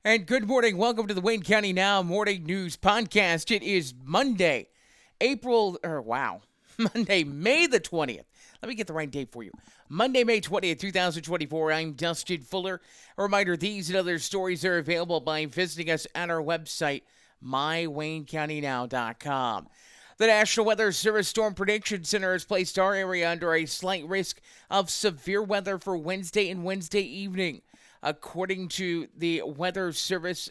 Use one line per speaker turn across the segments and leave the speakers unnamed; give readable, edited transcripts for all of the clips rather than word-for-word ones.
And good morning. Welcome to the Wayne County Now Morning News Podcast. It is Monday, Monday, May the 20th. Let me get the right date for you. Monday, May 20th, 2024. I'm Dustin Fuller. A reminder, these and other stories are available by visiting us at our website, mywaynecountynow.com. The National Weather Service Storm Prediction Center has placed our area under a slight risk of severe weather for Wednesday and Wednesday evening. According to the Weather Service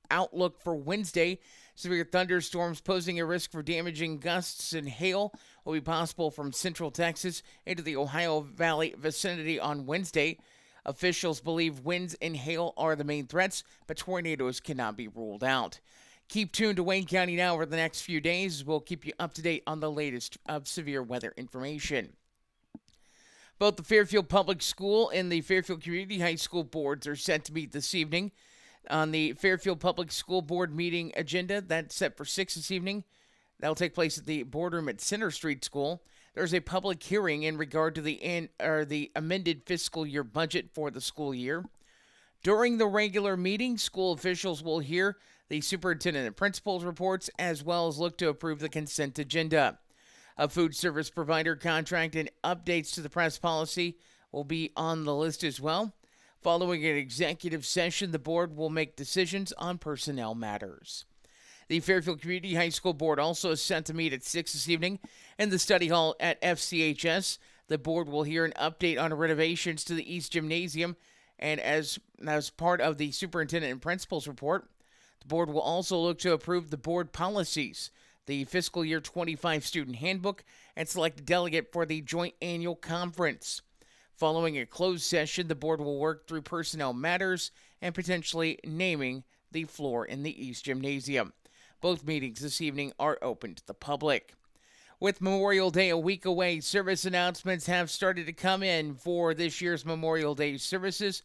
outlook for Wednesday, severe thunderstorms posing a risk for damaging gusts and hail will be possible from central Texas into the Ohio Valley vicinity on Wednesday. Officials believe winds and hail are the main threats, but tornadoes cannot be ruled out. Keep tuned to Wayne County Now over the next few days. We'll keep you up to date on the latest of severe weather information. Both the Fairfield Public School and the Fairfield Community High School boards are set to meet this evening. On the Fairfield Public School Board meeting agenda, that's set for 6 this evening. That'll take place at the boardroom at Center Street School. There's a public hearing in regard to the amended fiscal year budget for the school year. During the regular meeting, school officials will hear the superintendent and principal's reports, as well as look to approve the consent agenda. A food service provider contract and updates to the press policy will be on the list as well. Following an executive session, the board will make decisions on personnel matters. The Fairfield Community High School Board also is set to meet at 6 this evening in the study hall at FCHS. The board will hear an update on renovations to the East Gymnasium, and as part of the superintendent and principal's report, the board will also look to approve the board policies, the fiscal year 25 student handbook, and select a delegate for the joint annual conference. Following a closed session, the board will work through personnel matters and potentially naming the floor in the East Gymnasium. Both meetings this evening are open to the public. With Memorial Day a week away, service announcements have started to come in for this year's Memorial Day services.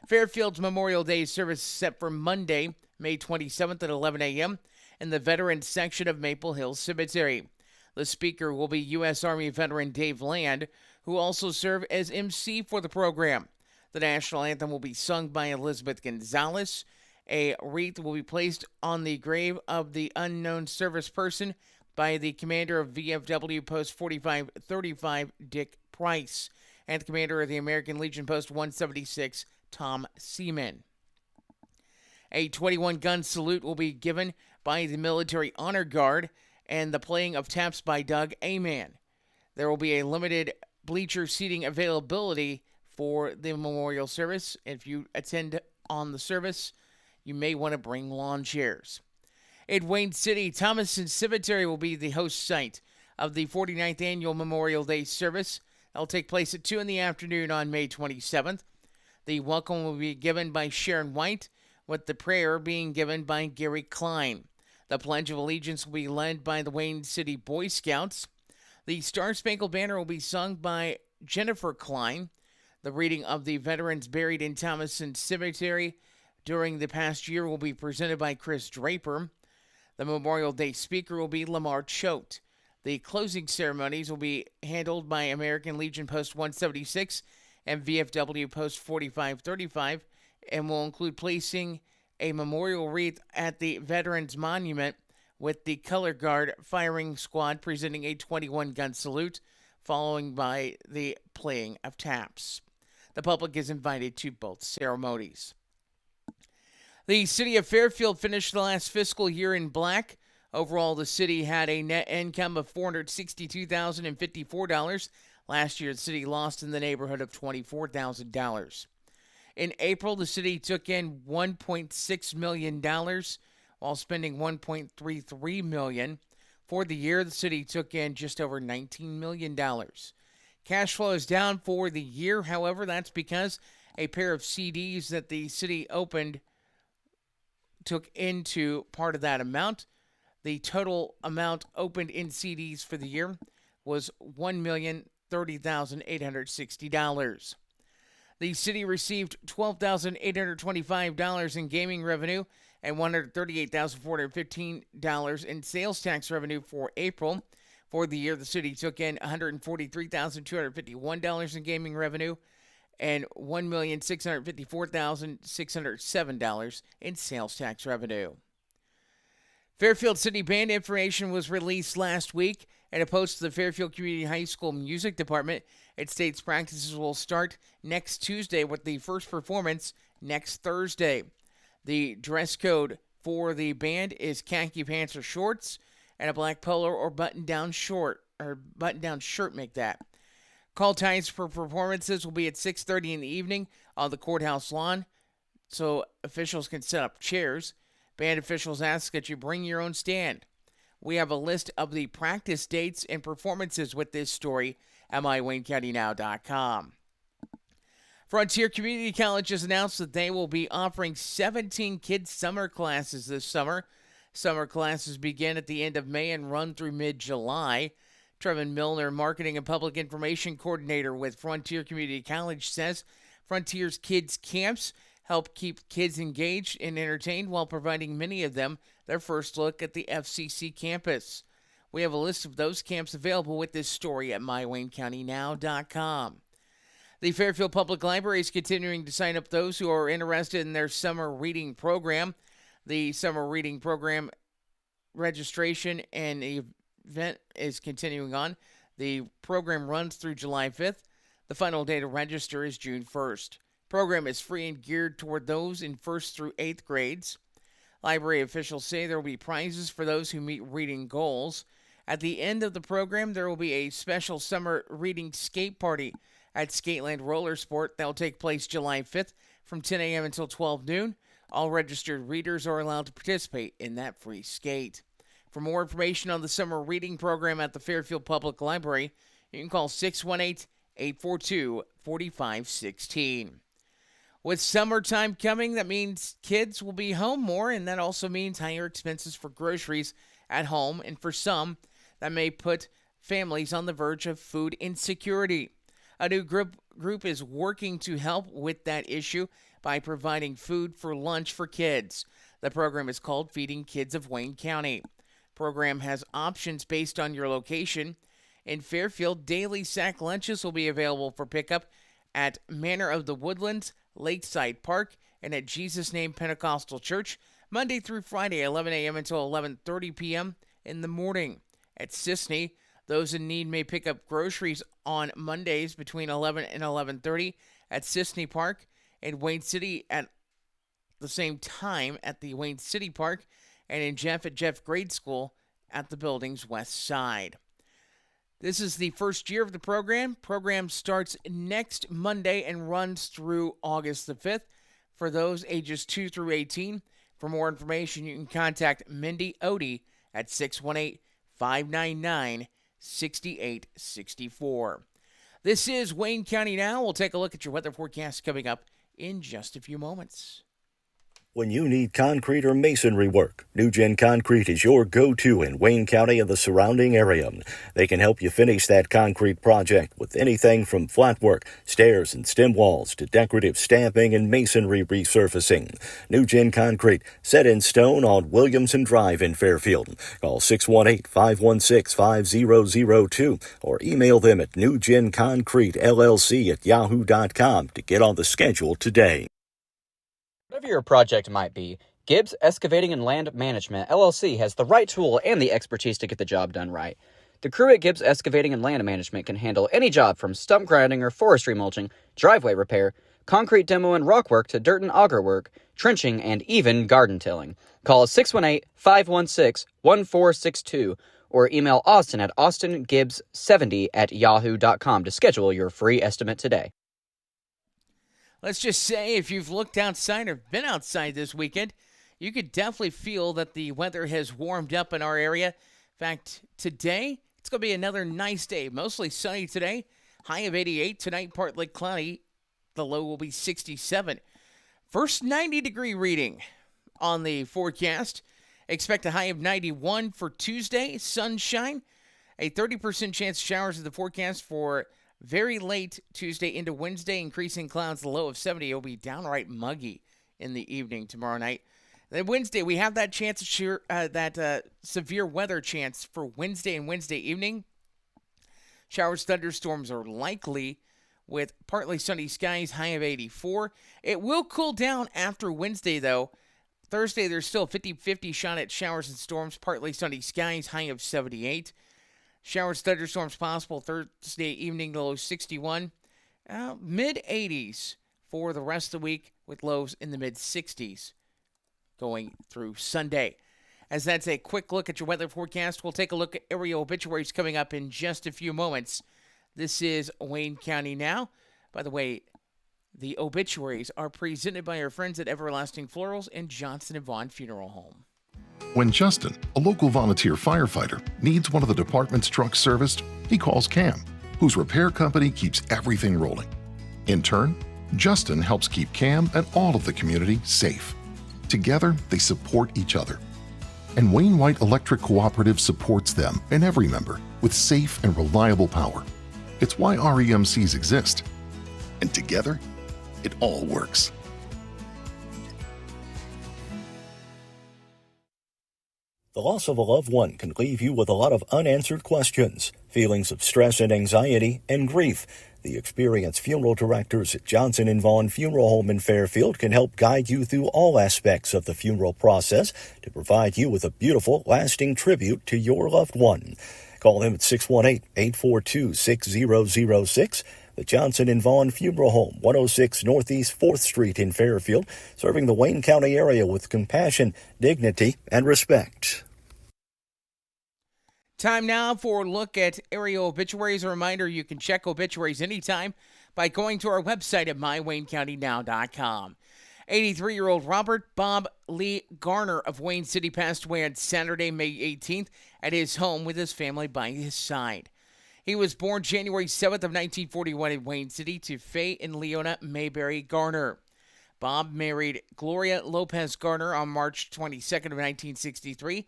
Fairfield's Memorial Day service is set for Monday, May 27th at 11 a.m. in the Veterans section of Maple Hill Cemetery. The speaker will be U.S. Army veteran Dave Land, who also served as MC for the program. The national anthem will be sung by Elizabeth Gonzalez. A wreath will be placed on the grave of the unknown service person by the commander of VFW Post 4535, Dick Price, and the commander of the American Legion Post 176, Tom Seaman. A 21-gun salute will be given by the Military Honor Guard and the playing of taps by Doug Aman. There will be a limited bleacher seating availability for the memorial service. If you attend on the service, you may want to bring lawn chairs. In Wayne City, Thomason Cemetery will be the host site of the 49th Annual Memorial Day service. That will take place at 2 in the afternoon on May 27th. The welcome will be given by Sharon White, with the prayer being given by Gary Klein. The Pledge of Allegiance will be led by the Wayne City Boy Scouts. The Star Spangled Banner will be sung by Jennifer Klein. The reading of the veterans buried in Thomason Cemetery during the past year will be presented by Chris Draper. The Memorial Day speaker will be Lamar Choate. The closing ceremonies will be handled by American Legion Post 176 and VFW Post 4535 and will include placing a memorial wreath at the Veterans Monument with the Color Guard firing squad presenting a 21-gun salute, following by the playing of taps. The public is invited to both ceremonies. The city of Fairfield finished the last fiscal year in black. Overall, the city had a net income of $462,054. Last year, the city lost in the neighborhood of $24,000. In April, the city took in $1.6 million while spending $1.33 million. For the year, the city took in just over $19 million. Cash flow is down for the year. However, that's because a pair of CDs that the city opened took into part of that amount. The total amount opened in CDs for the year was $1,030,860. The city received $12,825 in gaming revenue and $138,415 in sales tax revenue for April. For the year, the city took in $143,251 in gaming revenue and $1,654,607 in sales tax revenue. Fairfield City Band information was released last week. In a post to the Fairfield Community High School Music Department, it states practices will start next Tuesday with the first performance next Thursday. The dress code for the band is khaki pants or shorts and a black polo or button-down shirt. Make that. Call times for performances will be at 6:30 in the evening on the courthouse lawn, so officials can set up chairs. Band officials ask that you bring your own stand. We have a list of the practice dates and performances with this story at mywaynecountynow.com. Frontier Community College has announced that they will be offering 17 kids' summer classes this summer. Summer classes begin at the end of May and run through mid-July. Trevin Milner, Marketing and Public Information Coordinator with Frontier Community College, says Frontier's kids' camps help keep kids engaged and entertained while providing many of them their first look at the FCC campus. We have a list of those camps available with this story at mywaynecountynow.com. The Fairfield Public Library is continuing to sign up those who are interested in their summer reading program. The summer reading program registration and event is continuing on. The program runs through July 5th. The final day to register is June 1st. Program is free and geared toward those in 1st through 8th grades. Library officials say there will be prizes for those who meet reading goals. At the end of the program, there will be a special summer reading skate party at Skateland Roller Sport that will take place July 5th from 10 a.m. until 12 noon. All registered readers are allowed to participate in that free skate. For more information on the summer reading program at the Fairfield Public Library, you can call 618-842-4516. With summertime coming, that means kids will be home more, and that also means higher expenses for groceries at home, and for some, that may put families on the verge of food insecurity. A new group is working to help with that issue by providing food for lunch for kids. The program is called Feeding Kids of Wayne County. The program has options based on your location. In Fairfield, daily sack lunches will be available for pickup at Manor of the Woodlands, Lakeside Park, and at Jesus Name Pentecostal Church, Monday through Friday, 11 a.m. until 11:30 p.m. in the morning. At Sisney, those in need may pick up groceries on Mondays between 11 and 11:30 at Sisney Park, and Wayne City at the same time at the Wayne City Park, and in Jeff at Jeff Grade School at the building's west side. This is the first year of the program. Program starts next Monday and runs through August the 5th for those ages 2 through 18. For more information, you can contact Mindy Odie at 618-599-6864. This is Wayne County Now. We'll take a look at your weather forecast coming up in just a few moments.
When you need concrete or masonry work, New Gen Concrete is your go-to in Wayne County and the surrounding area. They can help you finish that concrete project with anything from flat work, stairs and stem walls to decorative stamping and masonry resurfacing. New Gen Concrete, set in stone on Williamson Drive in Fairfield. Call 618-516-5002 or email them at newgenconcretellc@yahoo.com to get on the schedule today.
Whatever your project might be, Gibbs Excavating and Land Management, LLC has the right tool and the expertise to get the job done right. The crew at Gibbs Excavating and Land Management can handle any job from stump grinding or forestry mulching, driveway repair, concrete demo and rock work to dirt and auger work, trenching, and even garden tilling. Call 618-516-1462 or email Austin at austingibbs70@yahoo.com to schedule your free estimate today.
Let's just say if you've looked outside or been outside this weekend, you could definitely feel that the weather has warmed up in our area. In fact, today, it's going to be another nice day. Mostly sunny today. High of 88. Tonight, partly cloudy. The low will be 67. First 90-degree reading on the forecast. Expect a high of 91 for Tuesday. Sunshine. A 30% chance of showers in the forecast for very late Tuesday into Wednesday. Increasing clouds, the low of 70. It'll be downright muggy in the evening tomorrow night. Then Wednesday, we have that chance of severe weather chance for Wednesday and Wednesday evening. Showers, thunderstorms are likely with partly sunny skies, high of 84. It will cool down after Wednesday, though. Thursday, there's still a 50-50 shot at showers and storms, partly sunny skies, high of 78. Showers, thunderstorms possible Thursday evening, low 61. Mid-80s for the rest of the week with lows in the mid-60s going through Sunday. As that's a quick look at your weather forecast, we'll take a look at area obituaries coming up in just a few moments. This is Wayne County Now. By the way, the obituaries are presented by our friends at Everlasting Florals and Johnson & Vaughn Funeral Home.
When Justin, a local volunteer firefighter, needs one of the department's trucks serviced, he calls Cam, whose repair company keeps everything rolling. In turn, Justin helps keep Cam and all of the community safe. Together, they support each other. And Wayne White Electric Cooperative supports them and every member with safe and reliable power. It's why REMCs exist. And together, it all works.
The loss of a loved one can leave you with a lot of unanswered questions, feelings of stress and anxiety, and grief. The experienced funeral directors at Johnson & Vaughn Funeral Home in Fairfield can help guide you through all aspects of the funeral process to provide you with a beautiful, lasting tribute to your loved one. Call them at 618-842-6006. The Johnson & Vaughn Funeral Home, 106 Northeast 4th Street in Fairfield, serving the Wayne County area with compassion, dignity, and respect.
Time now for a look at area obituaries. A reminder, you can check obituaries anytime by going to our website at mywaynecountynow.com. 83-year-old Robert Bob Lee Garner of Wayne City passed away on Saturday, May 18th at his home with his family by his side. He was born January 7th of 1941 in Wayne City to Faye and Leona Mayberry Garner. Bob married Gloria Lopez Garner on March 22nd of 1963,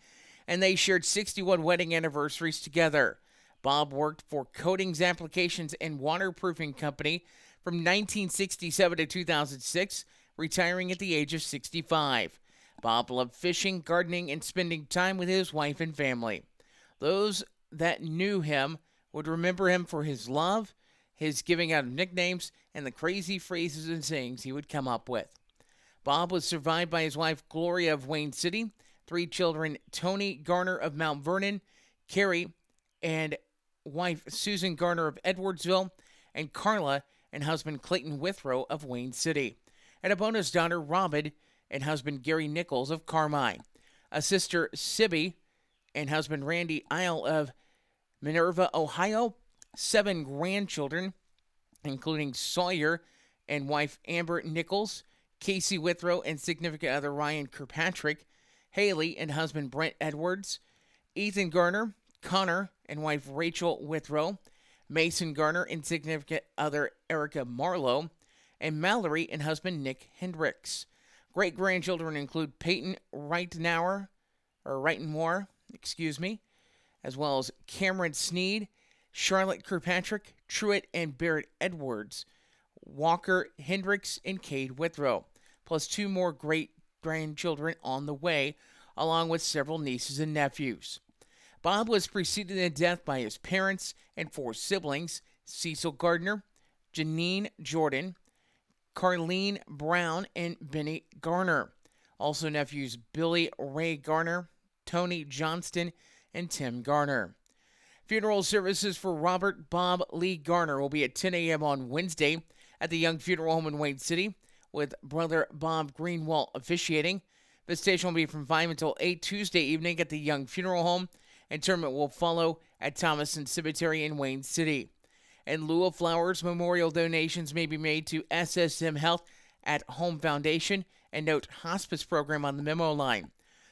and they shared 61 wedding anniversaries together. Bob worked for Coatings Applications and Waterproofing Company from 1967 to 2006, retiring at the age of 65. Bob loved fishing, gardening, and spending time with his wife and family. Those that knew him would remember him for his love, his giving out of nicknames, and the crazy phrases and sayings he would come up with. Bob was survived by his wife Gloria of Wayne City, 3 children, Tony Garner of Mount Vernon, Carrie, and wife Susan Garner of Edwardsville, and Carla and husband Clayton Withrow of Wayne City, and a bonus daughter, Robin, and husband Gary Nichols of Carmine, a sister, Sibby, and husband Randy Isle of Minerva, Ohio, 7 grandchildren, including Sawyer and wife Amber Nichols, Casey Withrow and significant other Ryan Kirkpatrick, Haley and husband Brent Edwards, Ethan Garner, Connor and wife Rachel Withrow, Mason Garner and significant other Erica Marlowe, and Mallory and husband Nick Hendricks. Great-grandchildren include Peyton Reitenmower, as well as Cameron Sneed, Charlotte Kirkpatrick, Truett and Barrett Edwards, Walker Hendricks, and Cade Withrow, plus 2 more great-grandchildren on the way, along with several nieces and nephews. Bob was preceded in death by his parents and 4 siblings, Cecil Gardner, Janine Jordan, Carlene Brown, and Benny Garner. Also nephews Billy Ray Garner, Tony Johnston, and Tim Garner. Funeral services for Robert Bob Lee Garner will be at 10 a.m. on Wednesday at the Young Funeral Home in Wayne City, with brother Bob Greenwald officiating. Visitation will be from 5 until 8 Tuesday evening at the Young Funeral Home. Interment will follow at Thomason Cemetery in Wayne City. In lieu of flowers, memorial donations may be made to SSM Health at Home Foundation, and note hospice program on the memo line.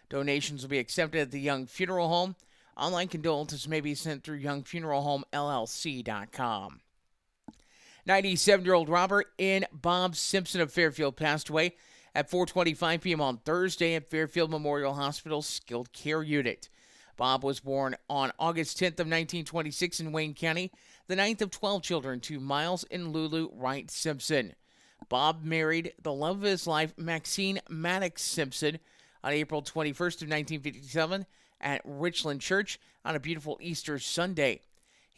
Donations will be accepted at the Young Funeral Home. Online condolences may be sent through youngfuneralhomellc.com. 97-year-old Robert N. Bob Simpson of Fairfield passed away at 4:25 p.m. on Thursday at Fairfield Memorial Hospital's Skilled Care Unit. Bob was born on August 10th of 1926 in Wayne County, the 9th of 12 children to Miles and Lulu Wright Simpson. Bob married the love of his life, Maxine Maddox Simpson, on April 21st of 1957 at Richland Church on a beautiful Easter Sunday.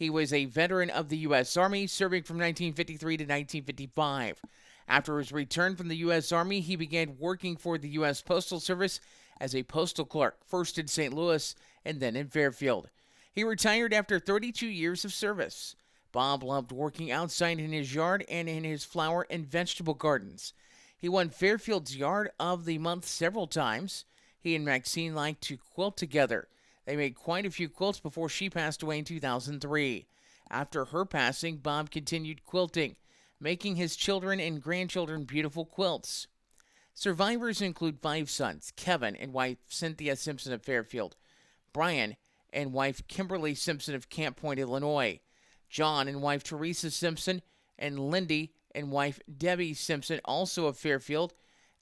He was a veteran of the U.S. Army, serving from 1953 to 1955. After his return from the U.S. Army, he began working for the U.S. Postal Service as a postal clerk, first in St. Louis and then in Fairfield. He retired after 32 years of service. Bob loved working outside in his yard and in his flower and vegetable gardens. He won Fairfield's Yard of the Month several times. He and Maxine liked to quilt together. They made quite a few quilts before she passed away in 2003. After her passing, Bob continued quilting, making his children and grandchildren beautiful quilts. Survivors include 5 sons, Kevin and wife Cynthia Simpson of Fairfield, Brian and wife Kimberly Simpson of Camp Point, Illinois, John and wife Teresa Simpson, and Lindy and wife Debbie Simpson, also of Fairfield,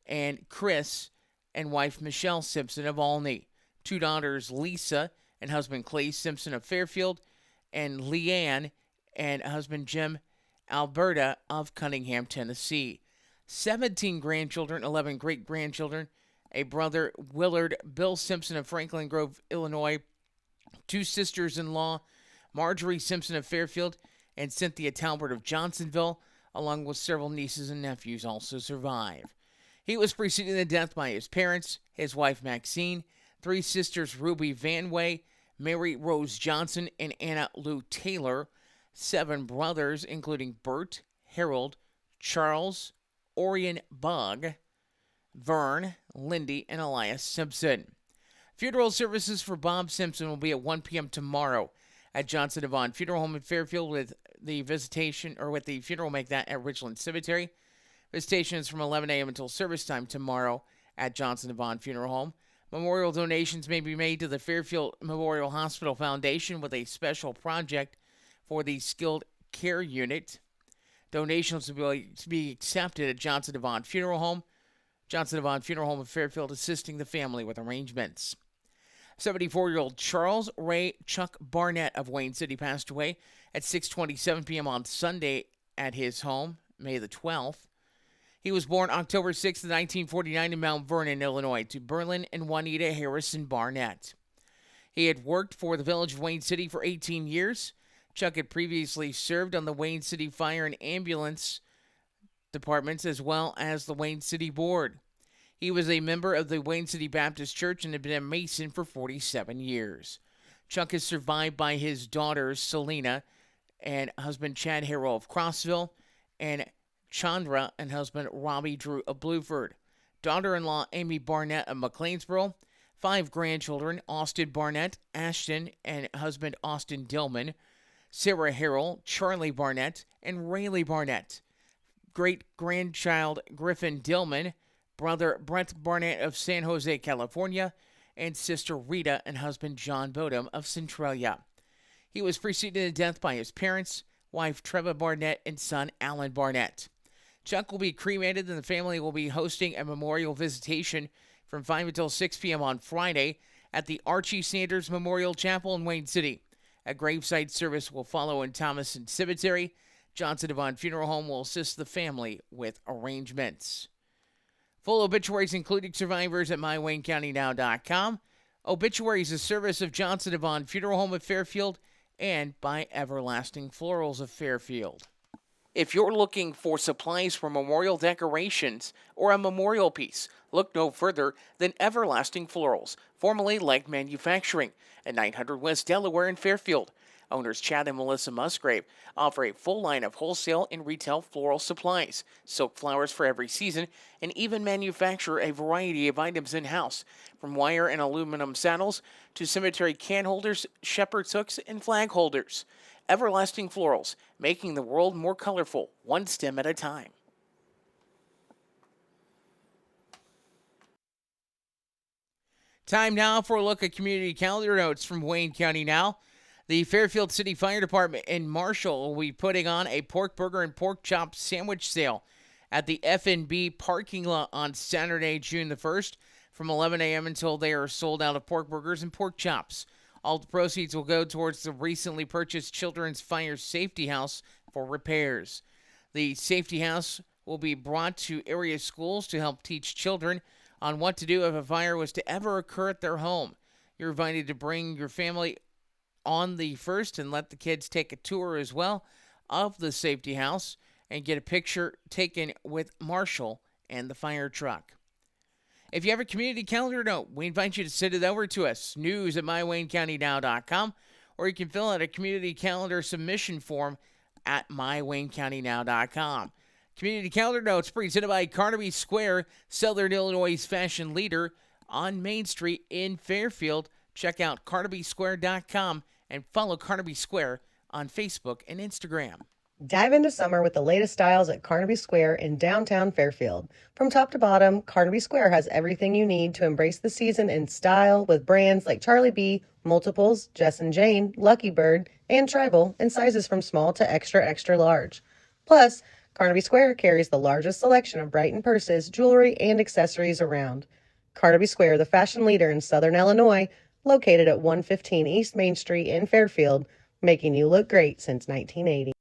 and Chris and wife Michelle Simpson of Olney. 2 daughters, Lisa and husband Clay Simpson of Fairfield, and Leanne and husband Jim Alberta of Cunningham, Tennessee. 17 grandchildren, 11 great-grandchildren, a brother, Willard Bill Simpson of Franklin Grove, Illinois, 2 sisters-in-law, Marjorie Simpson of Fairfield and Cynthia Talbert of Johnsonville, along with several nieces and nephews, also survive. He was preceded in death by his parents, his wife Maxine, 3 sisters Ruby Vanway, Mary Rose Johnson, and Anna Lou Taylor, 7 brothers, including Bert, Harold, Charles, Orion Bug, Vern, Lindy, and Elias Simpson. Funeral services for Bob Simpson will be at 1 p.m. tomorrow at Johnson Devon Funeral Home in Fairfield, with the funeral make that at Richland Cemetery. Visitation is from 11 a.m. until service time tomorrow at Johnson Devon Funeral Home. Memorial donations may be made to the Fairfield Memorial Hospital Foundation with a special project for the Skilled Care Unit. Donations will be accepted at Johnson Devon Funeral Home. Johnson Devon Funeral Home of Fairfield, assisting the family with arrangements. 74-year-old Charles Ray Chuck Barnett of Wayne City passed away at 6:27 p.m. on Sunday at his home, May the 12th. He was born October 6, 1949 in Mount Vernon, Illinois, to Berlin and Juanita Harrison Barnett. He had worked for the Village of Wayne City for 18 years. Chuck had previously served on the Wayne City Fire and Ambulance departments as well as the Wayne City Board. He was a member of the Wayne City Baptist Church and had been a Mason for 47 years. Chuck is survived by his daughters, Selena and husband Chad Harrell of Crossville, and Chandra and husband Robbie Drew of Blueford. Daughter-in-law Amy Barnett of McLeansboro. 5 grandchildren, Austin Barnett, Ashton, and husband Austin Dillman, Sarah Harrell, Charlie Barnett, and Rayleigh Barnett. Great-grandchild Griffin Dillman, brother Brent Barnett of San Jose, California, and sister Rita and husband John Bodum of Centralia. He was preceded in death by his parents, wife Treva Barnett, and son Alan Barnett. Chuck will be cremated, and the family will be hosting a memorial visitation from 5 until 6 p.m. on Friday at the Archie Sanders Memorial Chapel in Wayne City. A graveside service will follow in Thomason Cemetery. Johnson Devon Funeral Home will assist the family with arrangements. Full obituaries, including survivors, at mywaynecountynow.com. Obituaries, a service of Johnson Devon Funeral Home of Fairfield and by Everlasting Florals of Fairfield. If you're looking for supplies for memorial decorations or a memorial piece, look no further than Everlasting Florals, formerly Leg Manufacturing, at 900 West Delaware in Fairfield. Owners Chad and Melissa Musgrave offer a full line of wholesale and retail floral supplies, silk flowers for every season, and even manufacture a variety of items in-house, from wire and aluminum saddles to cemetery can holders, shepherd's hooks, and flag holders. Everlasting Florals, making the world more colorful, one stem at a time. Time now for a look at community calendar notes from Wayne County Now. The Fairfield City Fire Department in Marshall will be putting on a pork burger and pork chop sandwich sale at the F&B parking lot on Saturday, June the 1st, from 11 a.m. until they are sold out of pork burgers and pork chops. All the proceeds will go towards the recently purchased Children's Fire Safety House for repairs. The safety house will be brought to area schools to help teach children on what to do if a fire was to ever occur at their home. You're invited to bring your family on the 1st and let the kids take a tour as well of the safety house and get a picture taken with Marshall and the fire truck. If you have a community calendar note, we invite you to send it over to us, news@mywaynecountynow.com, or you can fill out a community calendar submission form at mywaynecountynow.com. Community calendar notes presented by Carnaby Square, Southern Illinois' fashion leader on Main Street in Fairfield. Check out carnabysquare.com and follow Carnaby Square on Facebook and Instagram.
Dive into summer with the latest styles at Carnaby Square in downtown Fairfield. From top to bottom, Carnaby Square has everything you need to embrace the season in style with brands like Charlie B, Multiples, Jess & Jane, Lucky Bird, and Tribal in sizes from small to extra, extra large. Plus, Carnaby Square carries the largest selection of Brighton purses, jewelry, and accessories around. Carnaby Square, the fashion leader in Southern Illinois, located at 115 East Main Street in Fairfield, making you look great since 1980.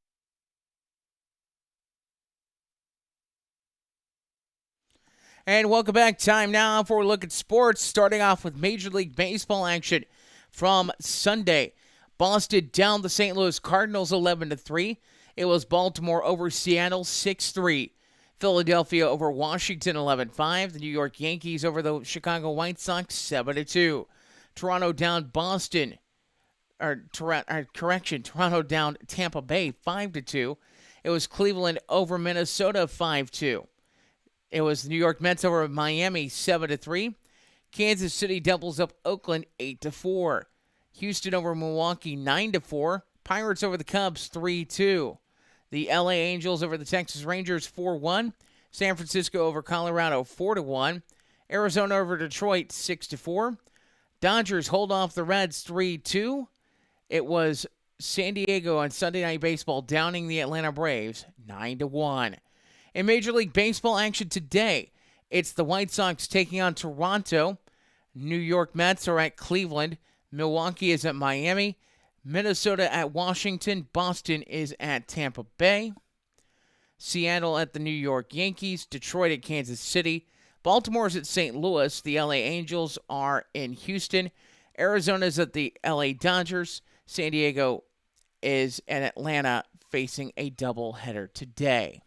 And welcome back. Time now for a look at sports, starting off with Major League Baseball action from Sunday. Boston down the St. Louis Cardinals 11-3. It was Baltimore over Seattle 6-3. Philadelphia over Washington 11-5. The New York Yankees over the Chicago White Sox 7-2. Toronto down Toronto down Tampa Bay 5-2. It was Cleveland over Minnesota 5-2. It was the New York Mets over Miami 7-3. Kansas City doubles up Oakland 8-4. Houston over Milwaukee 9-4. Pirates over the Cubs 3-2. The LA Angels over the Texas Rangers 4-1. San Francisco over Colorado 4-1. Arizona over Detroit 6-4. Dodgers hold off the Reds 3-2. It was San Diego on Sunday Night Baseball downing the Atlanta Braves 9-1. In Major League Baseball action today, it's the White Sox taking on Toronto. New York Mets are at Cleveland. Milwaukee is at Miami. Minnesota at Washington. Boston is at Tampa Bay. Seattle at the New York Yankees. Detroit at Kansas City. Baltimore is at St. Louis. The LA Angels are in Houston. Arizona is at the LA Dodgers. San Diego is at Atlanta facing a doubleheader today.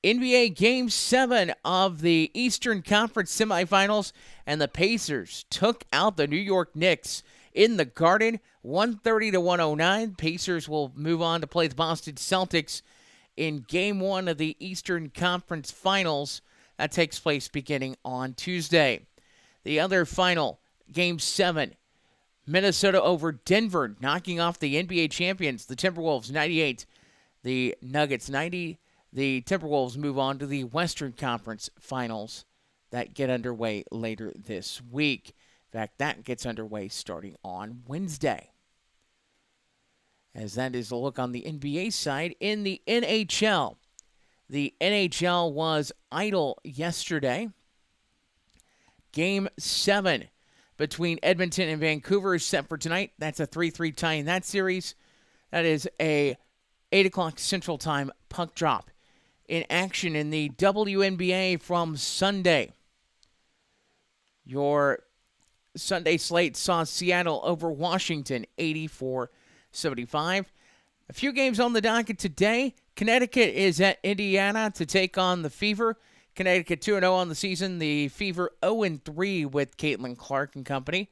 NBA Game 7 of the Eastern Conference semifinals, and the Pacers took out the New York Knicks in the Garden, 130-109. Pacers will move on to play the Boston Celtics in Game 1 of the Eastern Conference Finals. That takes place beginning on Tuesday. The other final, Game 7, Minnesota over Denver, knocking off the NBA champions, the Timberwolves 98, the Nuggets 90. The Timberwolves move on to the Western Conference Finals that get underway later this week. In fact, that gets underway starting on Wednesday. As that is a look on the NBA side. In the NHL was idle yesterday. Game 7 between Edmonton and Vancouver is set for tonight. That's a 3-3 tie in that series. That is a 8 o'clock Central Time puck drop. In action in the WNBA from Sunday. Your Sunday slate saw Seattle over Washington 84-75. A few games on the docket today. Connecticut is at Indiana to take on the Fever. Connecticut 2-0 on the season. The Fever 0-3 with Caitlin Clark and company.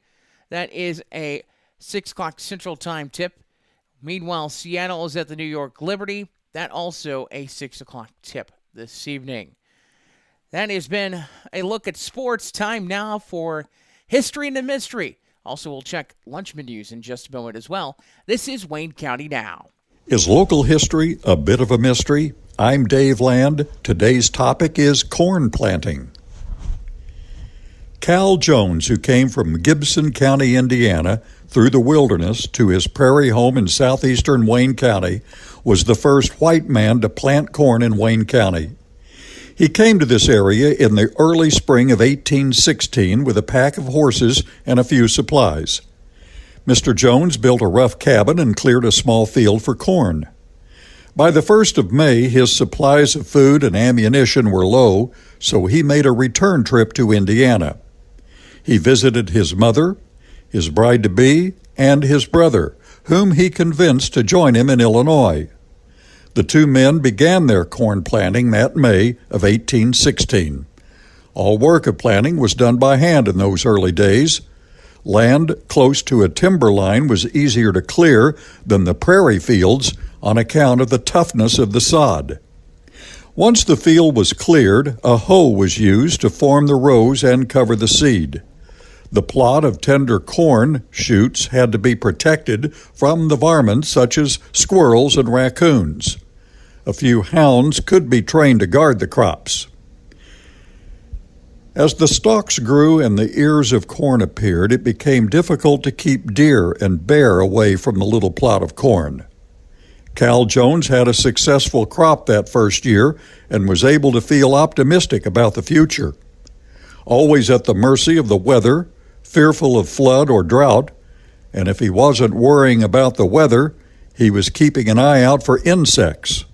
That is a 6 o'clock Central Time tip. Meanwhile, Seattle is at the New York Liberty. That also a 6 o'clock tip this evening. That has been a look at sports. Time now for History and the Mystery. Also, we'll check lunch menus in just a moment as well. This is Wayne County Now.
Is local history a bit of a mystery? I'm Dave Land. Today's topic is corn planting. Cal Jones, who came from Gibson County, Indiana, through the wilderness to his prairie home in southeastern Wayne County, was the first white man to plant corn in Wayne County. He came to this area in the early spring of 1816 with a pack of horses and a few supplies. Mr. Jones built a rough cabin and cleared a small field for corn. By the 1st of May, his supplies of food and ammunition were low, so he made a return trip to Indiana. He visited his mother, his bride-to-be, and his brother, whom he convinced to join him in Illinois. The two men began their corn planting that May of 1816. All work of planting was done by hand in those early days. Land close to a timber line was easier to clear than the prairie fields on account of the toughness of the sod. Once the field was cleared, a hoe was used to form the rows and cover the seed. The plot of tender corn shoots had to be protected from the varmints such as squirrels and raccoons. A few hounds could be trained to guard the crops. As the stalks grew and the ears of corn appeared, it became difficult to keep deer and bear away from the little plot of corn. Cal Jones had a successful crop that first year and was able to feel optimistic about the future. Always at the mercy of the weather, fearful of flood or drought, and if he wasn't worrying about the weather, he was keeping an eye out for insects.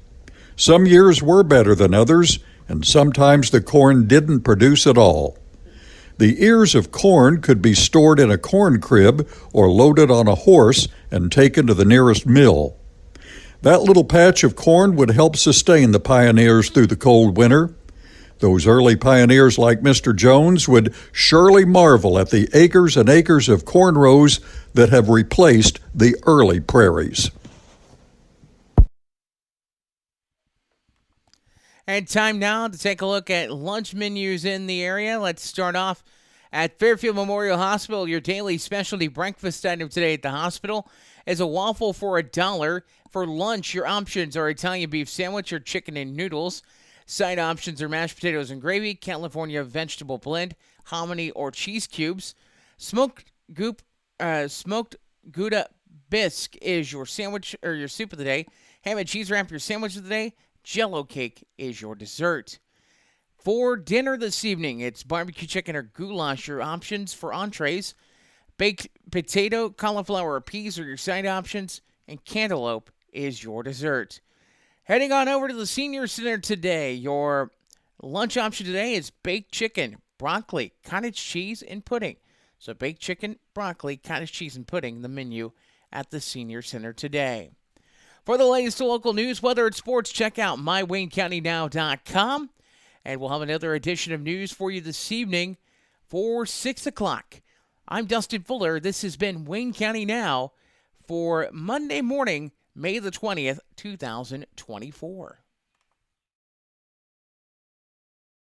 Some years were better than others, and sometimes the corn didn't produce at all. The ears of corn could be stored in a corn crib or loaded on a horse and taken to the nearest mill. That little patch of corn would help sustain the pioneers through the cold winter. Those early pioneers like Mr. Jones would surely marvel at the acres and acres of corn rows that have replaced the early prairies.
And time now to take a look at lunch menus in the area. Let's start off at Fairfield Memorial Hospital. Your daily specialty breakfast item today at the hospital is a waffle for $1. For lunch, your options are Italian beef sandwich or chicken and noodles. Side options are mashed potatoes and gravy, California vegetable blend, hominy or cheese cubes. Smoked Gouda bisque is your sandwich or your soup of the day. Ham and cheese wrap your sandwich of the day. Jello cake is your dessert. For dinner this evening, it's barbecue chicken or goulash, your options. For entrees, baked potato, cauliflower, or peas are your side options, and cantaloupe is your dessert. Heading on over to the Senior Center today, your lunch option today is baked chicken, broccoli, cottage cheese, and pudding. So baked chicken, broccoli, cottage cheese, and pudding, the menu at the Senior Center today. For the latest local news, weather, and sports, check out mywaynecountynow.com. And we'll have another edition of news for you this evening for 6 o'clock. I'm Dustin Fuller. This has been Wayne County Now for Monday morning, May the 20th, 2024.